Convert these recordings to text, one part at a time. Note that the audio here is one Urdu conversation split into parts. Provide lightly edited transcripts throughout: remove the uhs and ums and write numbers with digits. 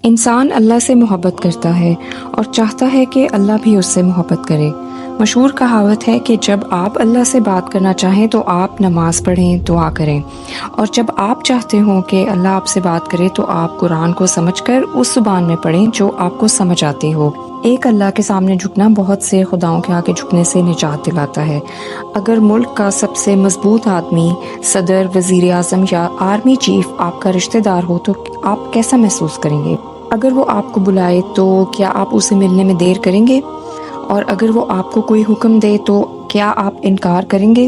انسان اللہ سے محبت کرتا ہے اور چاہتا ہے کہ اللہ بھی اس سے محبت کرے۔ مشہور کہاوت ہے کہ جب آپ اللہ سے بات کرنا چاہیں تو آپ نماز پڑھیں، دعا کریں، اور جب آپ چاہتے ہوں کہ اللہ آپ سے بات کرے تو آپ قرآن کو سمجھ کر اس زبان میں پڑھیں جو آپ کو سمجھ آتی ہو۔ ایک اللہ کے سامنے جھکنا بہت سے خداؤں کے آگے جھکنے سے نجات دلاتا ہے۔ اگر ملک کا سب سے مضبوط آدمی، صدر، وزیر اعظم یا آرمی چیف آپ کا رشتہ دار ہو تو آپ کیسا محسوس کریں گے؟ اگر وہ آپ کو بلائے تو کیا آپ اسے ملنے میں دیر کریں گے؟ اور اگر وہ آپ کو کوئی حکم دے تو کیا آپ انکار کریں گے؟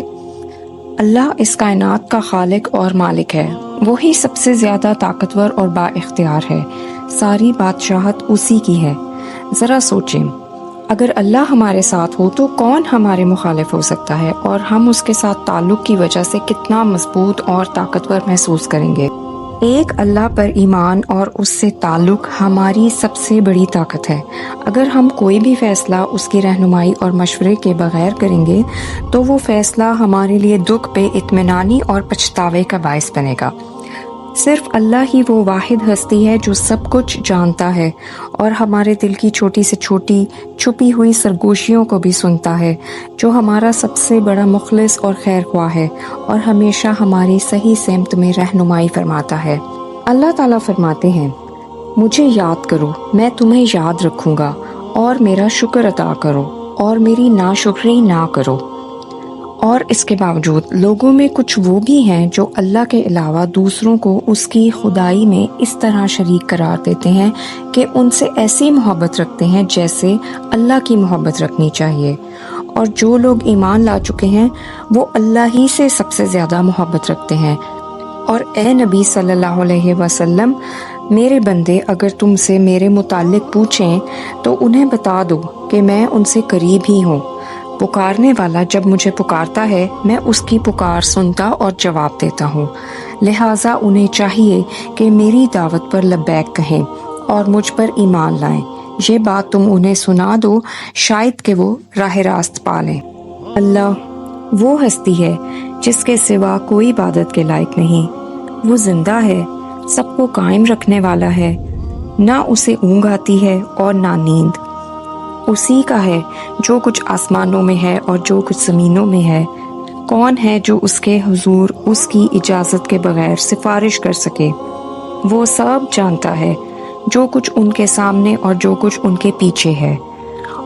اللہ اس کائنات کا خالق اور مالک ہے۔ وہی سب سے زیادہ طاقتور اور با اختیار ہے۔ ساری بادشاہت اسی کی ہے۔ ذرا سوچیں، اگر اللہ ہمارے ساتھ ہو تو کون ہمارے مخالف ہو سکتا ہے، اور ہم اس کے ساتھ تعلق کی وجہ سے کتنا مضبوط اور طاقتور محسوس کریں گے۔ ایک اللہ پر ایمان اور اس سے تعلق ہماری سب سے بڑی طاقت ہے۔ اگر ہم کوئی بھی فیصلہ اس کی رہنمائی اور مشورے کے بغیر کریں گے تو وہ فیصلہ ہمارے لیے دکھ پہ اطمینانی اور پچھتاوے کا باعث بنے گا۔ صرف اللہ ہی وہ واحد ہستی ہے جو سب کچھ جانتا ہے اور ہمارے دل کی چھوٹی سے چھوٹی چھپی ہوئی سرگوشیوں کو بھی سنتا ہے، جو ہمارا سب سے بڑا مخلص اور خیر خواہ ہے اور ہمیشہ ہماری صحیح سمت میں رہنمائی فرماتا ہے۔ اللہ تعالیٰ فرماتے ہیں، مجھے یاد کرو، میں تمہیں یاد رکھوں گا، اور میرا شکر ادا کرو اور میری ناشکری نہ کرو۔ اور اس کے باوجود لوگوں میں کچھ وہ بھی ہیں جو اللہ کے علاوہ دوسروں کو اس کی خدائی میں اس طرح شریک قرار دیتے ہیں کہ ان سے ایسی محبت رکھتے ہیں جیسے اللہ کی محبت رکھنی چاہیے۔ اور جو لوگ ایمان لا چکے ہیں وہ اللہ ہی سے سب سے زیادہ محبت رکھتے ہیں۔ اور اے نبی صلی اللہ علیہ وسلم، میرے بندے اگر تم سے میرے متعلق پوچھیں تو انہیں بتا دو کہ میں ان سے قریب ہی ہوں۔ پکارنے والا جب مجھے پکارتا ہے میں اس کی پکار سنتا اور جواب دیتا ہوں، لہٰذا انہیں چاہیے کہ میری دعوت پر لبیک کہیں اور مجھ پر ایمان لائیں۔ یہ بات تم انہیں سنا دو، شاید کہ وہ راہ راست پالیں۔ اللہ وہ ہستی ہے جس کے سوا کوئی عبادت کے لائق نہیں۔ وہ زندہ ہے، سب کو قائم رکھنے والا ہے، نہ اسے اونگ آتی ہے اور نہ نیند۔ اسی کا ہے جو کچھ آسمانوں میں ہے اور جو کچھ زمینوں میں ہے۔ کون ہے جو اس کے حضور اس کی اجازت کے بغیر سفارش کر سکے؟ وہ سب جانتا ہے، جو کچھ ان کے سامنے اور جو کچھ ان کے پیچھے ہے،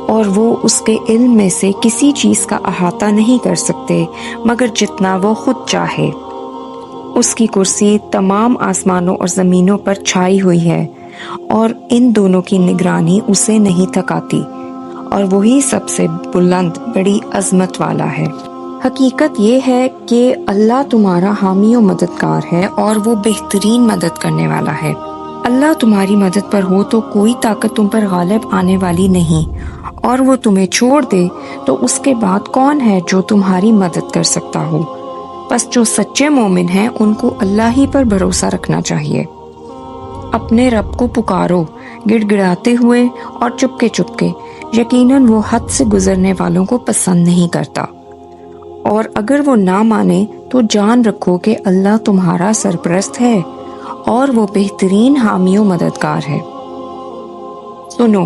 اور وہ اس کے علم میں سے کسی چیز کا احاطہ نہیں کر سکتے مگر جتنا وہ خود چاہے۔ اس کی کرسی تمام آسمانوں اور زمینوں پر چھائی ہوئی ہے، اور ان دونوں کی نگرانی اسے نہیں تھکاتی، اور وہی سب سے بلند بڑی عظمت والا ہے۔ حقیقت یہ ہے کہ اللہ تمہارا حامی و مددگار ہے اور وہ بہترین مدد کرنے والا ہے۔ اللہ تمہاری مدد پر ہو تو کوئی طاقت تم پر غالب آنے والی نہیں، اور وہ تمہیں چھوڑ دے تو اس کے بعد کون ہے جو تمہاری مدد کر سکتا ہو؟ بس جو سچے مومن ہیں ان کو اللہ ہی پر بھروسہ رکھنا چاہیے۔ اپنے رب کو پکارو گڑ گڑاتے ہوئے اور چپکے چپکے، یقیناً وہ حد سے گزرنے والوں کو پسند نہیں کرتا۔ اور اگر وہ نہ مانے تو جان رکھو کہ اللہ تمہارا سرپرست ہے اور وہ بہترین حامی و مددگار ہے۔ سنو،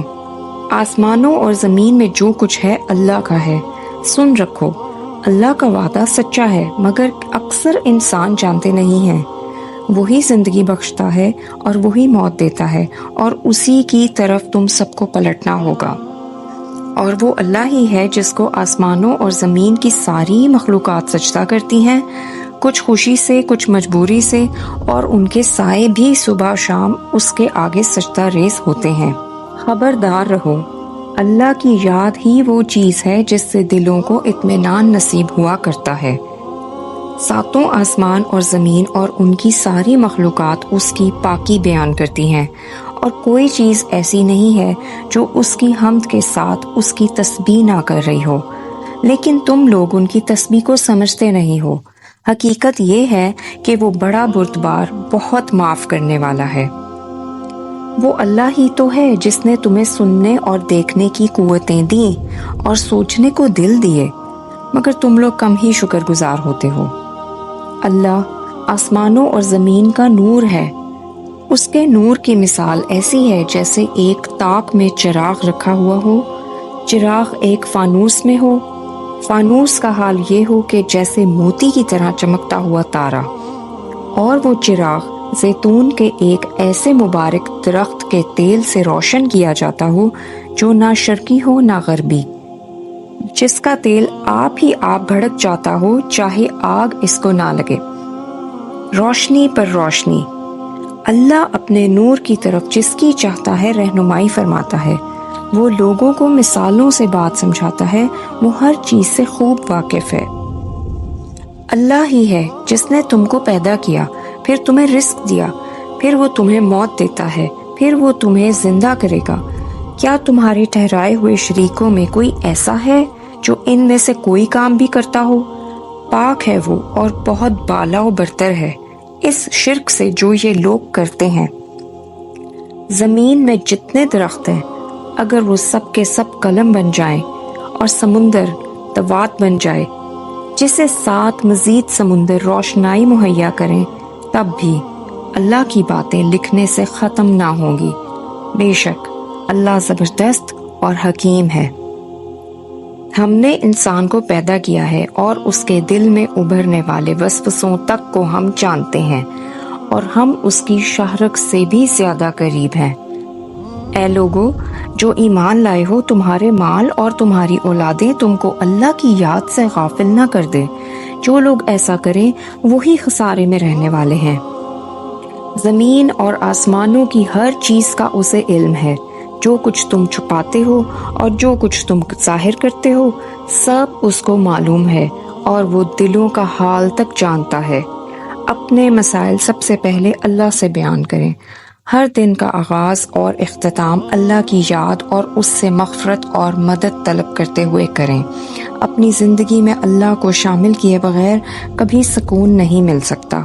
آسمانوں اور زمین میں جو کچھ ہے اللہ کا ہے، سن رکھو، اللہ کا وعدہ سچا ہے مگر اکثر انسان جانتے نہیں ہیں۔ وہی زندگی بخشتا ہے اور وہی موت دیتا ہے، اور اسی کی طرف تم سب کو پلٹنا ہوگا۔ اور وہ اللہ ہی ہے جس کو آسمانوں اور زمین کی ساری مخلوقات سجدہ کرتی ہیں، کچھ خوشی سے کچھ مجبوری سے، اور ان کے سائے بھی صبح شام اس کے آگے سجدہ ریز ہوتے ہیں۔ خبردار رہو، اللہ کی یاد ہی وہ چیز ہے جس سے دلوں کو اطمینان نصیب ہوا کرتا ہے۔ ساتوں آسمان اور زمین اور ان کی ساری مخلوقات اس کی پاکی بیان کرتی ہیں، اور کوئی چیز ایسی نہیں ہے جو اس کی حمد کے ساتھ اس کی تسبیح نہ کر رہی ہو، لیکن تم لوگ ان کی تسبیح کو سمجھتے نہیں ہو۔ حقیقت یہ ہے کہ وہ بڑا بردبار، بہت معاف کرنے والا ہے۔ وہ اللہ ہی تو ہے جس نے تمہیں سننے اور دیکھنے کی قوتیں دیں اور سوچنے کو دل دیے، مگر تم لوگ کم ہی شکر گزار ہوتے ہو۔ اللہ آسمانوں اور زمین کا نور ہے، اس کے نور کی مثال ایسی ہے جیسے ایک طاق میں چراغ رکھا ہوا ہو، چراغ ایک فانوس میں ہو، فانوس کا حال یہ ہو کہ جیسے موتی کی طرح چمکتا ہوا تارا، اور وہ چراغ زیتون کے ایک ایسے مبارک درخت کے تیل سے روشن کیا جاتا ہو جو نہ شرقی ہو نہ غربی، جس کا تیل آپ ہی آپ بھڑک جاتا ہو چاہے آگ اس کو نہ لگے۔ روشنی پر روشنی، اللہ اپنے نور کی طرف جس کی چاہتا ہے رہنمائی فرماتا ہے، وہ لوگوں کو مثالوں سے بات سمجھاتا ہے، وہ ہر چیز سے خوب واقف ہے۔ اللہ ہی ہے جس نے تم کو پیدا کیا، پھر تمہیں رزق دیا، پھر وہ تمہیں موت دیتا ہے، پھر وہ تمہیں زندہ کرے گا۔ کیا تمہارے ٹھہرائے ہوئے شریکوں میں کوئی ایسا ہے جو ان میں سے کوئی کام بھی کرتا ہو؟ پاک ہے وہ اور بہت بالا و برتر ہے اس شرک سے جو یہ لوگ کرتے ہیں۔ زمین میں جتنے درخت ہیں اگر وہ سب کے سب قلم بن جائیں اور سمندر دوات بن جائے جسے 7 مزید سمندر روشنائی مہیا کریں، تب بھی اللہ کی باتیں لکھنے سے ختم نہ ہوں گی۔ بے شک اللہ زبردست اور حکیم ہے۔ ہم نے انسان کو پیدا کیا ہے اور اس کے دل میں ابھرنے والے وسوسوں تک کو ہم جانتے ہیں، اور ہم اس کی شہرک سے بھی زیادہ قریب ہیں۔ اے لوگو جو ایمان لائے ہو، تمہارے مال اور تمہاری اولادیں تم کو اللہ کی یاد سے غافل نہ کر دے۔ جو لوگ ایسا کریں وہی خسارے میں رہنے والے ہیں۔ زمین اور آسمانوں کی ہر چیز کا اسے علم ہے، جو کچھ تم چھپاتے ہو اور جو کچھ تم ظاہر کرتے ہو سب اس کو معلوم ہے، اور وہ دلوں کا حال تک جانتا ہے۔ اپنے مسائل سب سے پہلے اللہ سے بیان کریں۔ ہر دن کا آغاز اور اختتام اللہ کی یاد اور اس سے مغفرت اور مدد طلب کرتے ہوئے کریں۔ اپنی زندگی میں اللہ کو شامل کیے بغیر کبھی سکون نہیں مل سکتا۔